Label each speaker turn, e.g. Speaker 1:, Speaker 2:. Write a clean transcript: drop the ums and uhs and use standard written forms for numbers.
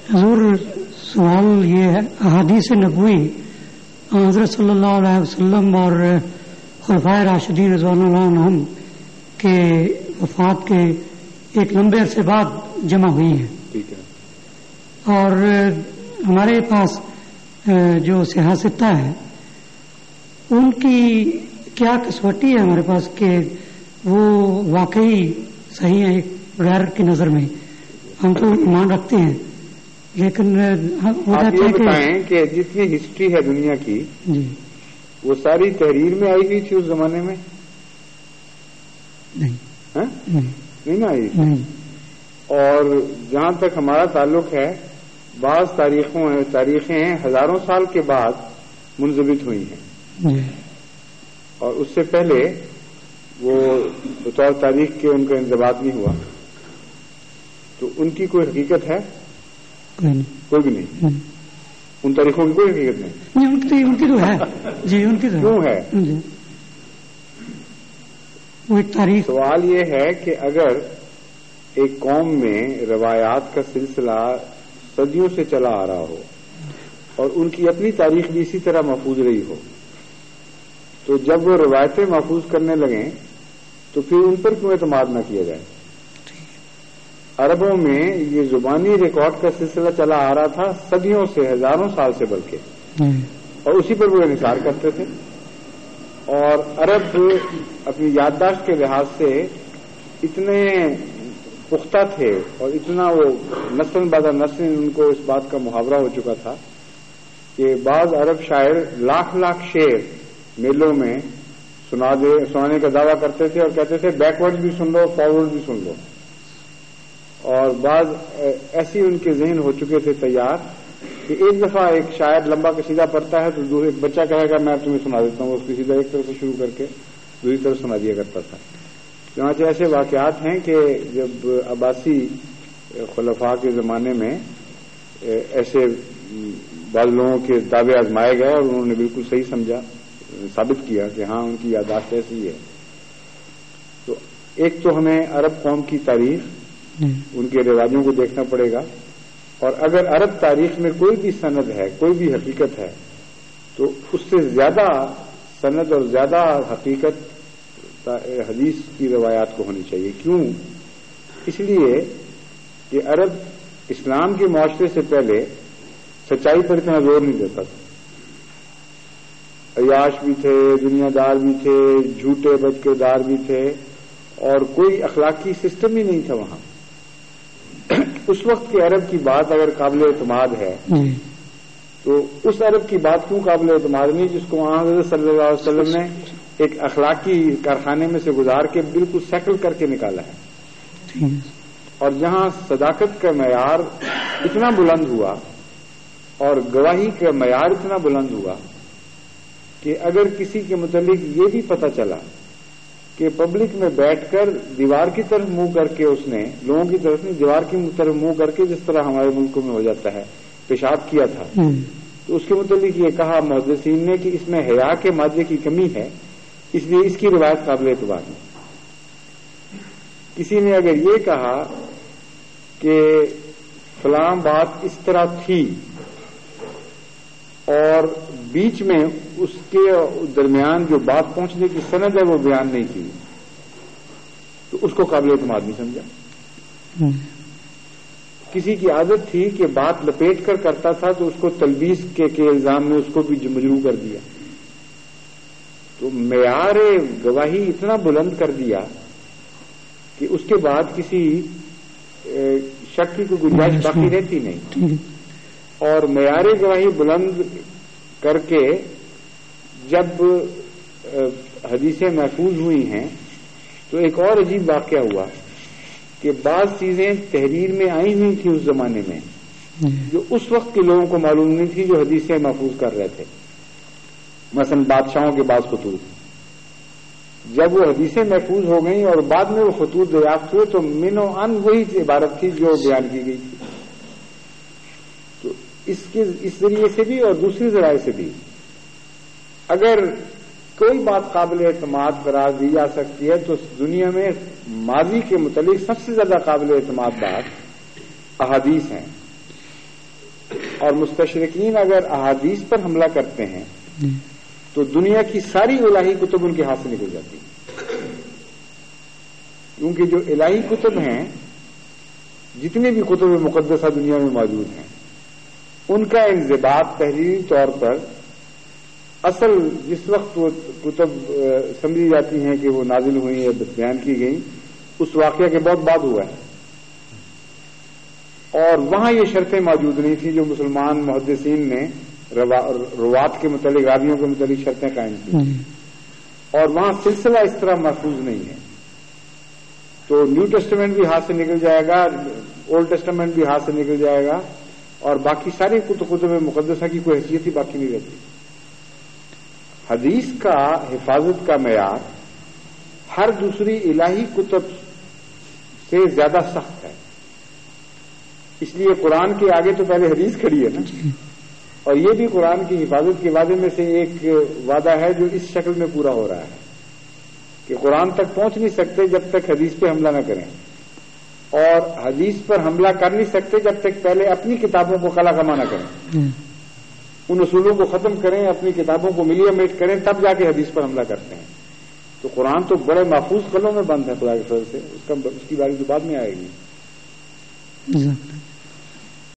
Speaker 1: حضور سوال یہ ہے، احادیث نبوی حضرت صلی اللہ علیہ وسلم اور خلفائے راشدین رضوان اللہ عنہم کے وفات کے ایک لمبے عرصے بعد جمع ہوئی ہیں،
Speaker 2: ٹھیک ہے،
Speaker 1: اور ہمارے پاس جو سیاستہ ہے ان کی کیا کسوٹی ہے ہمارے پاس کہ وہ واقعی صحیح ہے غیر کی نظر میں؟ ہم تو ایمان رکھتے ہیں، لیکن وہ
Speaker 2: آپ
Speaker 1: کہتے
Speaker 2: یہ
Speaker 1: ہیں
Speaker 2: بتائیں کہ جتنی ہسٹری ہے دنیا کی
Speaker 1: جی
Speaker 2: وہ ساری تحریر میں آئی ہوئی تھی اس زمانے میں؟
Speaker 1: نہیں
Speaker 2: ہاں؟
Speaker 1: نہیں
Speaker 2: نہیں نا آئی تھی؟
Speaker 1: نہیں
Speaker 2: اور جہاں تک ہمارا تعلق ہے بعض تاریخیں ہزاروں سال کے بعد منضبط ہوئی ہیں،
Speaker 1: جی
Speaker 2: اور اس سے پہلے وہ بطور تاریخ کے ان کا انضباط نہیں ہوا، تو ان کی کوئی حقیقت ہے؟
Speaker 1: کوئی نہیں
Speaker 2: کوئی بھی نہیں، ان تاریخوں کی کوئی حقیقت نہیں۔
Speaker 1: نہیں، ان کی تو ہے جی، ان کی تو
Speaker 2: کیوں ہے؟
Speaker 1: جی وہ ایک تاریخ۔
Speaker 2: سوال یہ ہے کہ اگر ایک قوم میں روایات کا سلسلہ صدیوں سے چلا آ رہا ہو اور ان کی اپنی تاریخ بھی اسی طرح محفوظ رہی ہو، تو جب وہ روایتیں محفوظ کرنے لگیں تو پھر ان پر کیوں اعتماد نہ کیا جائے؟ عربوں میں یہ زبانی ریکارڈ کا سلسلہ چلا آ رہا تھا صدیوں سے، ہزاروں سال سے بلکہ، اور اسی پر وہ انحصار کرتے تھے، اور عرب اپنی یادداشت کے لحاظ سے اتنے پختہ تھے اور اتنا وہ نسل بعد نسل ان کو اس بات کا محاورہ ہو چکا تھا کہ بعض عرب شاعر لاکھ لاکھ شعر میلوں میں سنانے کا دعویٰ کرتے تھے اور کہتے تھے بیکورڈ بھی سن لو، فارورڈ بھی سن لو، اور بعض ایسی ان کے ذہن ہو چکے تھے تیار کہ ایک دفعہ ایک شاعر لمبا قصیدہ پڑھتا ہے تو ایک بچہ کہے گا میں تمہیں سنا دیتا ہوں، وہ قصیدہ ایک طرف سے شروع کر کے دوسری طرف سنا دیا کرتا تھا۔ چنانچہ ایسے واقعات ہیں کہ جب عباسی خلفاء کے زمانے میں ایسے بعض لوگوں کے دعوے آزمائے گئے اور انہوں نے بالکل صحیح سمجھا، ثابت کیا کہ ہاں ان کی یادداشت ایسی ہے۔ تو ایک تو ہمیں عرب قوم کی تاریخ، ان کے رواجوں کو دیکھنا پڑے گا، اور اگر عرب تاریخ میں کوئی بھی سند ہے، کوئی بھی حقیقت ہے، تو اس سے زیادہ سند اور زیادہ حقیقت حدیث کی روایات کو ہونی چاہیے۔ کیوں؟ اس لیے کہ عرب اسلام کے معاشرے سے پہلے سچائی پر اتنا زور نہیں دیتا تھا، عیاش بھی تھے، دنیا دار بھی تھے، جھوٹے بد کردار بھی تھے، اور کوئی اخلاقی سسٹم ہی نہیں تھا وہاں۔ اس وقت کے عرب کی بات اگر قابل اعتماد ہے تو اس عرب کی بات کیوں قابل اعتماد نہیں جس کو حضرت صلی اللہ علیہ وسلم نے ایک اخلاقی کارخانے میں سے گزار کے بالکل سیٹل کر کے نکالا ہے، اور جہاں صداقت کا معیار اتنا بلند ہوا اور گواہی کا معیار اتنا بلند ہوا کہ اگر کسی کے متعلق یہ بھی پتہ چلا کہ پبلک میں بیٹھ کر دیوار کی طرف منہ کر کے اس نے لوگوں کی طرف نہیں دیوار کی طرف منہ کر کے جس طرح ہمارے ملکوں میں ہو جاتا ہے پیشاب کیا تھا، تو اس کے متعلق یہ کہا محدثین نے کہ اس میں حیا کے مادے کی کمی ہے، اس لیے اس کی روایت قابل اعتبار نہیں۔ کسی نے اگر یہ کہا کہ فلاں بات اس طرح تھی اور بیچ میں اس کے درمیان جو بات پہنچنے کی سند ہے وہ بیان نہیں کی، تو اس کو قابل اعتماد نہیں سمجھا۔ کسی کی عادت تھی کہ بات لپیٹ کر کرتا تھا تو اس کو تلبیس کے الزام میں اس کو بھی مجروح کر دیا، تو معیار گواہی اتنا بلند کر دیا کہ اس کے بعد کسی شک کی کوئی گنجائش باقی رہتی نہیں، اور معیار گواہی بلند کر کے جب حدیثیں محفوظ ہوئی ہیں تو ایک اور عجیب واقعہ ہوا کہ بعض چیزیں تحریر میں آئی ہوئی تھی اس زمانے میں جو اس وقت کے لوگوں کو معلوم نہیں تھی جو حدیثیں محفوظ کر رہے تھے، مثلا بادشاہوں کے بعض خطوط، جب وہ حدیثیں محفوظ ہو گئیں اور بعد میں وہ خطوط دریافت ہوئے تو من و ان وہی عبارت تھی جو بیان کی گئی تھی۔ تو اس ذریعے سے بھی اور دوسری ذرائع سے بھی اگر کوئی بات قابل اعتماد قرار دی جا سکتی ہے تو دنیا میں ماضی کے متعلق سب سے زیادہ قابل اعتماد بات احادیث ہیں، اور مستشرقین اگر احادیث پر حملہ کرتے ہیں
Speaker 1: جی
Speaker 2: تو دنیا کی ساری الہی کتب ان کے ہاتھ سے نکل جاتی ہیں، کیونکہ جو الہی کتب ہیں، جتنے بھی کتب مقدسہ دنیا میں موجود ہیں، ان کا انضباط تحریری طور پر اصل جس وقت وہ کتب سمجھی جاتی ہیں کہ وہ نازل ہوئی یا بیان کی گئی، اس واقعہ کے بہت بعد ہوا ہے، اور وہاں یہ شرطیں موجود نہیں تھیں جو مسلمان محدثین نے روات کے متعلق، راویوں کے متعلق شرطیں قائم کی، اور وہاں سلسلہ اس طرح محفوظ نہیں ہے۔ تو نیو ٹیسٹمنٹ بھی ہاتھ سے نکل جائے گا، اولڈ ٹیسٹمنٹ بھی ہاتھ سے نکل جائے گا، اور باقی ساری کتب مقدسہ کی کوئی حیثیت ہی باقی نہیں رہتی۔ حدیث کا حفاظت کا معیار ہر دوسری الہی کتب سے زیادہ سخت ہے، اس لیے قرآن کے آگے تو پہلے حدیث کھڑی ہے نا، اور یہ بھی قرآن کی حفاظت کے وعدے میں سے ایک وعدہ ہے جو اس شکل میں پورا ہو رہا ہے کہ قرآن تک پہنچ نہیں سکتے جب تک حدیث پہ حملہ نہ کریں، اور حدیث پر حملہ کر نہیں سکتے جب تک پہلے اپنی کتابوں کو قلع کما نہ کریں، ان اصولوں کو ختم کریں، اپنی کتابوں کو ملیمیٹ کریں، تب جا کے حدیث پر حملہ کرتے ہیں۔ تو قرآن تو بڑے محفوظ قلعوں میں بند ہے خدا کے فضل سے، اس کی باری تو بعد میں آئے گی۔